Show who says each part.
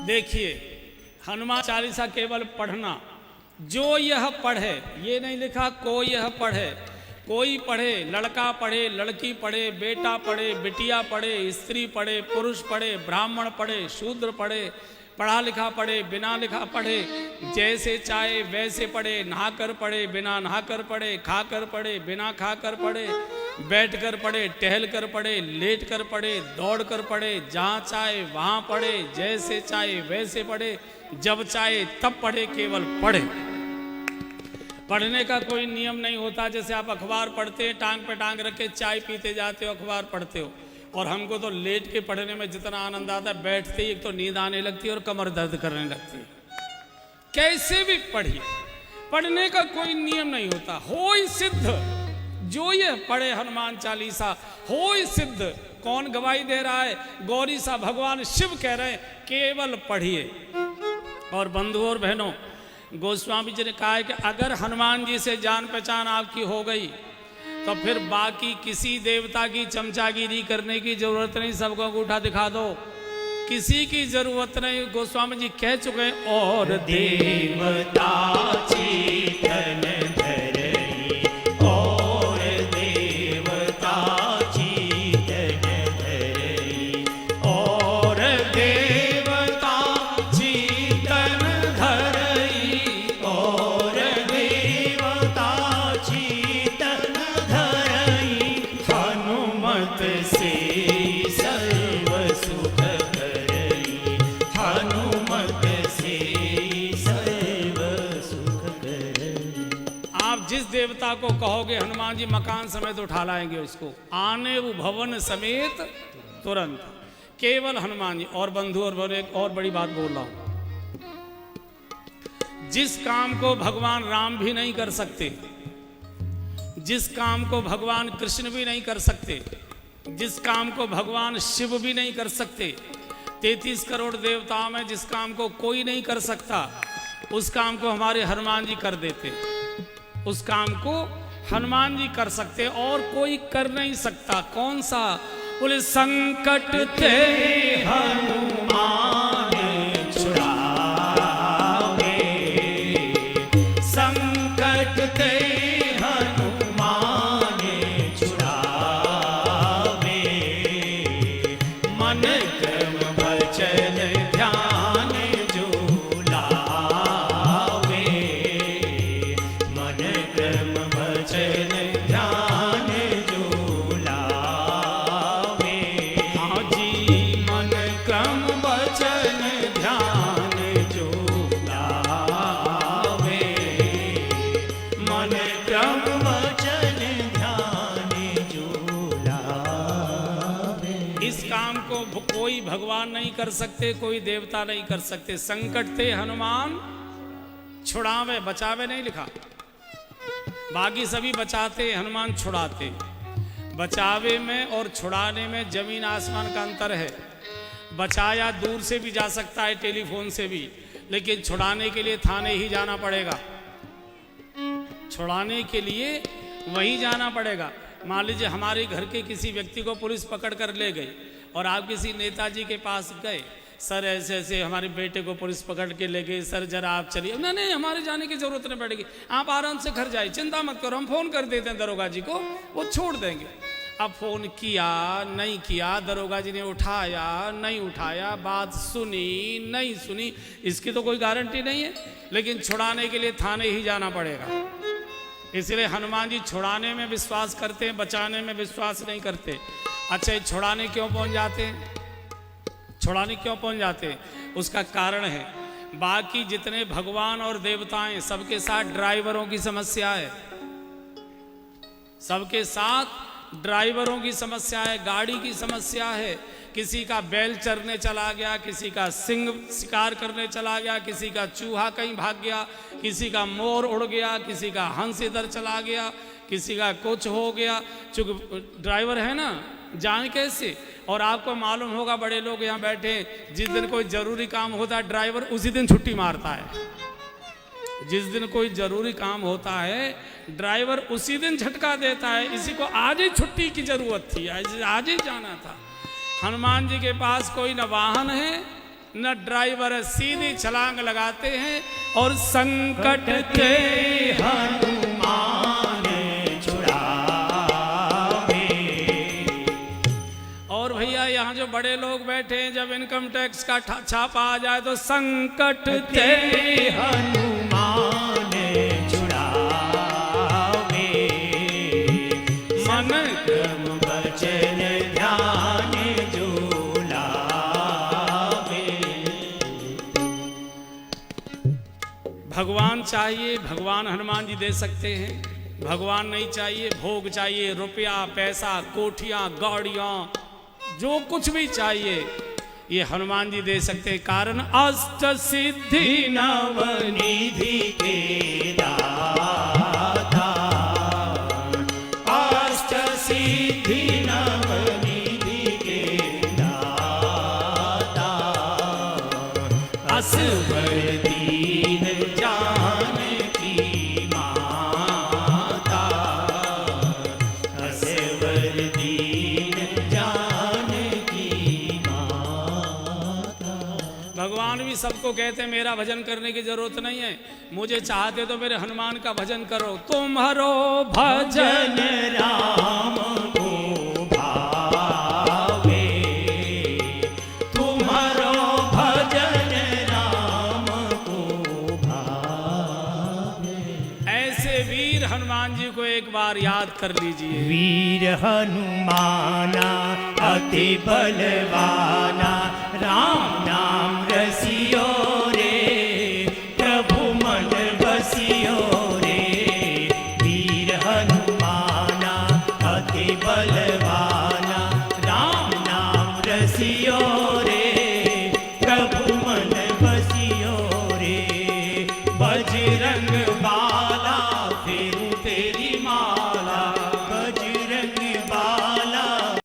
Speaker 1: देखिए, हनुमान चालीसा केवल पढ़ना, जो यह पढ़े, ये नहीं लिखा को यह पढ़े, कोई पढ़े, लड़का पढ़े, लड़की पढ़े, बेटा पढ़े, बिटिया पढ़े, स्त्री पढ़े, पुरुष पढ़े, ब्राह्मण पढ़े, शूद्र पढ़े, पढ़ा लिखा पढ़े, बिना लिखा पढ़े, जैसे चाहे वैसे पढ़े, नहाकर पढ़े, बिना नहाकर पढ़े, खाकर पढ़े, बिना खाकर पढ़े, बैठ कर पढ़े, टहल कर पढ़े, लेट कर पढ़े, दौड़ कर पढ़े, जहाँ चाहे वहाँ पढ़े, जैसे चाहे वैसे पढ़े, जब चाहे तब पढ़े, केवल पढ़े। पढ़ने का कोई नियम नहीं होता। जैसे आप अखबार पढ़ते हैं, टांग पे टांग रख के चाय पीते जाते हो, अखबार पढ़ते हो, और हमको तो लेट के पढ़ने में जितना आनंद आता है, बैठते ही एक तो नींद आने लगती है और कमर दर्द करने लगती है। कैसे भी पढ़िए, पढ़ने का कोई नियम नहीं होता। होय सिद्ध, जो ये पढ़े हनुमान चालीसा होय सिद्ध। कौन गवाही दे रहा है? गौरी सा भगवान शिव कह रहे हैं, केवल पढ़िए। और बंधुओं और बहनों, गोस्वामी जी ने कहा है कि अगर हनुमान जी से जान पहचान आपकी हो गई तो फिर बाकी किसी देवता की चमचागिरी करने की जरूरत नहीं, सबको अंगूठा दिखा दो, किसी की जरूरत नहीं। गोस्वामी जी कह चुके हैं, और
Speaker 2: देवता चेतन धरई, और देवता चेतन धरई, और देवता चेतन धरई, और देवता चेतन धरई, हनुमत से सर्व सुख करई, हनुमत से सर्व सुख करई।
Speaker 1: आप जिस देवता को कहोगे हनुमान जी मकान समेत उठा लाएंगे उसको, आने वो भवन समेत तुरंत, केवल हनुमान जी। और बंधु और बहनों, एक और बड़ी बात बोल रहा हूं, जिस काम को भगवान राम भी नहीं कर सकते, जिस काम को भगवान कृष्ण भी नहीं कर सकते, जिस काम को भगवान शिव भी नहीं कर सकते, 33 करोड़ देवताओं में जिस काम को कोई नहीं कर सकता, उस काम को हमारे हनुमान जी कर देते। उस काम को हनुमान जी कर सकते और कोई कर नहीं सकता। कौन सा? बोले संकट ते
Speaker 2: हनुमान छुड़ावे, संकट ते हनुमान छुड़ावे, मन क्रम वचन ध्यान जो लावे, मन क्रम वचन ध्यान जो लावे।
Speaker 1: हाँ जी,
Speaker 2: मन क्रम वचन ध्यान जो लावे, मन क्रम वचन ध्यान जो लावे।
Speaker 1: इस काम को कोई भगवान नहीं कर सकते, कोई देवता नहीं कर सकते। संकट ते हनुमान छुड़ावे, बचावे नहीं लिखा। बाकी सभी बचाते, हनुमान छुड़ाते। बचावे में और छुड़ाने में जमीन आसमान का अंतर है। बचाया दूर से भी जा सकता है, टेलीफोन से भी, लेकिन छुड़ाने के लिए थाने ही जाना पड़ेगा। छुड़ाने के लिए वहीं जाना पड़ेगा। मान लीजिए हमारे घर के किसी व्यक्ति को पुलिस पकड़ कर ले गई और आप किसी नेताजी के पास गए, सर ऐसे ऐसे हमारे बेटे को पुलिस पकड़ के ले गई, सर जरा आप चलिए। नहीं नहीं, हमारे जाने की जरूरत नहीं पड़ेगी, आप आराम से घर जाइए, चिंता मत करो, हम फोन कर देते हैं दरोगा जी को, वो छोड़ देंगे। अब फोन किया नहीं किया, दरोगा जी ने उठाया नहीं उठाया, बात सुनी नहीं सुनी, इसकी तो कोई गारंटी नहीं है। लेकिन छुड़ाने के लिए थाने ही जाना पड़ेगा। इसलिए हनुमान जी छुड़ाने में विश्वास करते हैं, बचाने में विश्वास नहीं करते। अच्छा, छुड़ाने क्यों पहुंच जाते हैं? छुड़ाने क्यों पहुंच जाते हैं? उसका कारण है, बाकी जितने भगवान और देवताएं सबके साथ ड्राइवरों की समस्या है। सबके साथ ड्राइवरों की समस्या है, गाड़ी की समस्या है। किसी का बैल चरने चला गया, किसी का सिंह शिकार करने चला गया, किसी का चूहा कहीं भाग गया, किसी का मोर उड़ गया, किसी का हंस इधर चला गया, किसी का कुछ हो गया। चूंकि ड्राइवर है ना, जान कैसे? और आपको मालूम होगा, बड़े लोग यहाँ बैठे, जिस दिन कोई जरूरी काम होता है ड्राइवर उसी दिन छुट्टी मारता है। जिस दिन कोई जरूरी काम होता है ड्राइवर उसी दिन झटका देता है। इसी को आज ही छुट्टी की जरूरत थी, आज ही जाना था। हनुमान जी के पास कोई न वाहन है न ड्राइवर है, सीधी छलांग लगाते हैं और संकट
Speaker 2: ते हनुमान छुड़ावे।
Speaker 1: और भैया यहाँ जो बड़े लोग बैठे हैं, जब इनकम टैक्स का छापा आ जाए तो संकट
Speaker 2: ते हनुमान छुड़ावे। मन क्रम वचन ध्यान जो लावे।
Speaker 1: भगवान चाहिए, भगवान हनुमान जी दे सकते हैं। भगवान नहीं चाहिए, भोग चाहिए, रुपया पैसा कोठियां गाड़ियां जो कुछ भी चाहिए ये हनुमान जी दे सकते हैं। कारण अष्ट सिद्धि
Speaker 2: नवनिधि के दाता। अष्ट सिद्धि नवनिधि के दाता। असवर दीन जानकी माता। असवर दीन जानकी माता।
Speaker 1: भगवान भी सबको कहते हैं मेरा भजन करने की जरूरत नहीं है, मुझे चाहते तो मेरे हनुमान का भजन करो। तुम्हारो भजन
Speaker 2: भजन राम को भावे। तुम्हारो भजन राम को भावे।
Speaker 1: ऐसे वीर हनुमान जी को एक बार याद कर लीजिए।
Speaker 2: वीर हनुमाना अति बलवाना। राम नाम